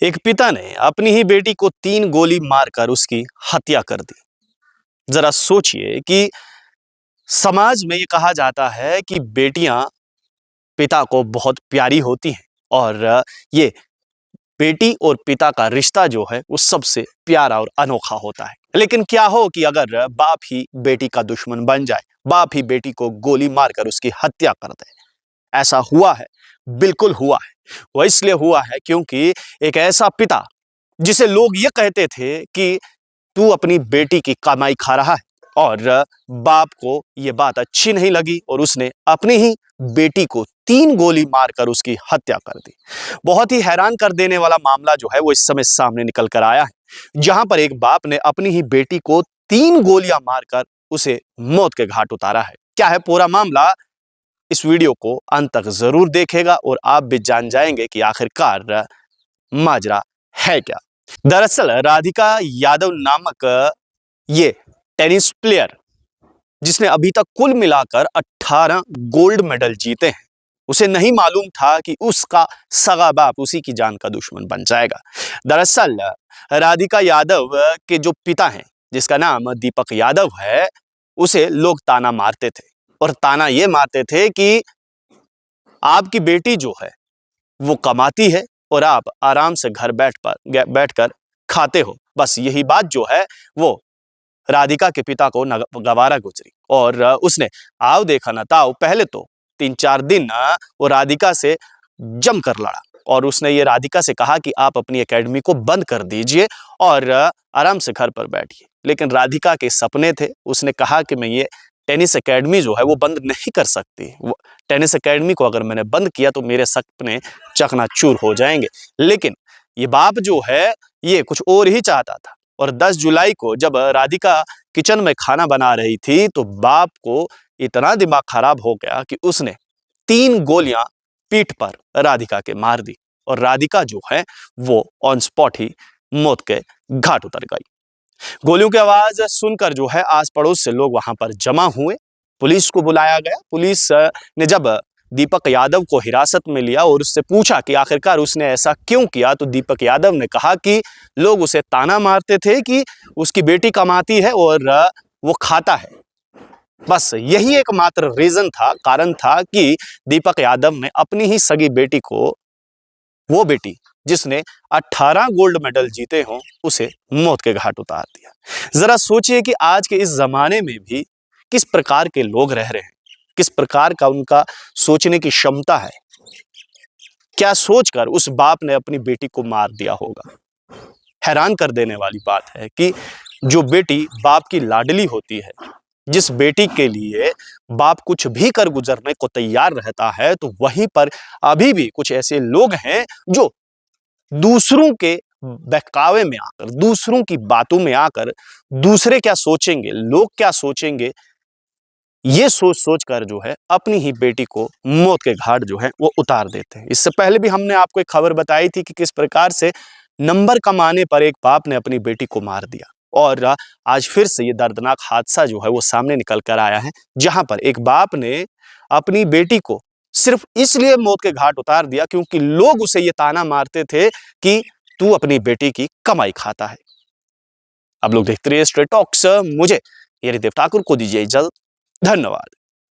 एक पिता ने अपनी ही बेटी को 3 गोली मारकर उसकी हत्या कर दी। जरा सोचिए कि समाज में ये कहा जाता है कि बेटियां पिता को बहुत प्यारी होती हैं और ये बेटी और पिता का रिश्ता जो है वो सबसे प्यारा और अनोखा होता है। लेकिन क्या हो कि अगर बाप ही बेटी का दुश्मन बन जाए, बाप ही बेटी को गोली मारकर उसकी हत्या कर दे। ऐसा हुआ है, बिल्कुल हुआ है। वो इसलिए हुआ है क्योंकि एक ऐसा पिता जिसे लोग ये कहते थे कि तू अपनी बेटी की कमाई खा रहा है, और बाप को ये बात अच्छी नहीं लगी और उसने अपनी ही बेटी को 3 गोली मारकर उसकी हत्या कर दी। बहुत ही हैरान कर देने वाला मामला जो है वो इस समय सामने निकल कर आया है, जहां पर एक बाप ने अपनी ही बेटी को 3 गोलियां मारकर उसे मौत के घाट उतारा है। क्या है पूरा मामला, इस वीडियो को अंत तक जरूर देखेगा और आप भी जान जाएंगे कि आखिरकार माजरा है क्या। दरअसल राधिका यादव नामक ये टेनिस प्लेयर, जिसने अभी तक कुल मिलाकर 18 गोल्ड मेडल जीते हैं, उसे नहीं मालूम था कि उसका सगा बाप उसी की जान का दुश्मन बन जाएगा। दरअसल राधिका यादव के जो पिता हैं, जिसका नाम दीपक यादव है, उसे लोग ताना मारते थे और ताना ये मारते थे कि आपकी बेटी जो है वो कमाती है और आप आराम से घर बैठकर खाते हो। बस यही बात जो है वो राधिका के पिता को गवारा गुजरी और उसने आओ देखा ना ताओ, पहले तो 3-4 दिन वो राधिका से जमकर लड़ा और उसने ये राधिका से कहा कि आप अपनी एकेडमी को बंद कर दीजिए और आराम से घर पर बैठिए। लेकिन राधिका के सपने थे, उसने कहा कि मैं ये टेनिस एकेडमी जो है वो बंद नहीं कर सकती। टेनिस एकेडमी को अगर मैंने बंद किया तो मेरे सपने चकनाचूर हो जाएंगे। लेकिन ये बाप जो है ये कुछ और ही चाहता था और 10 जुलाई को जब राधिका किचन में खाना बना रही थी तो बाप को इतना दिमाग खराब हो गया कि उसने 3 गोलियां पीठ पर राधिका के मार दी और राधिका जो है वो ऑन स्पॉट ही मौत के घाट उतर गई। गोलियों की आवाज सुनकर जो है आस पड़ोस से लोग वहां पर जमा हुए, पुलिस को बुलाया गया। पुलिस ने जब दीपक यादव को हिरासत में लिया और उससे पूछा कि आखिरकार उसने ऐसा क्यों किया, तो दीपक यादव ने कहा कि लोग उसे ताना मारते थे कि उसकी बेटी कमाती है और वो खाता है। बस यही एकमात्र रीजन था, कारण था कि दीपक यादव ने अपनी ही सगी बेटी को, वो बेटी जिसने 18 गोल्ड मेडल जीते हों, उसे मौत के घाट उतार दिया। जरा सोचिए कि आज के इस जमाने में भी किस प्रकार के लोग रह रहे हैं, किस प्रकार का उनका सोचने की क्षमता है। क्या सोचकर उस बाप ने अपनी बेटी को मार दिया होगा। हैरान कर देने वाली बात है कि जो बेटी बाप की लाडली होती है, जिस बेटी के लिए बाप कुछ भी कर गुजरने को तैयार रहता है, तो वहीं पर अभी भी कुछ ऐसे लोग हैं जो दूसरों के बहकावे में आकर, दूसरों की बातों में आकर, दूसरे क्या सोचेंगे, लोग क्या सोचेंगे, ये सोच सोच कर जो है अपनी ही बेटी को मौत के घाट जो है वो उतार देते हैं। इससे पहले भी हमने आपको एक खबर बताई थी कि किस प्रकार से नंबर कमाने पर एक बाप ने अपनी बेटी को मार दिया और आज फिर से ये दर्दनाक हादसा जो है वो सामने निकल कर आया है, जहां पर एक बाप ने अपनी बेटी को सिर्फ इसलिए मौत के घाट उतार दिया क्योंकि लोग उसे ये ताना मारते थे कि तू अपनी बेटी की कमाई खाता है। अब लोग देखते रहिए स्ट्रेट टॉक्स। मुझे हरिदेव ठाकुर को दीजिए इजाजत। धन्यवाद।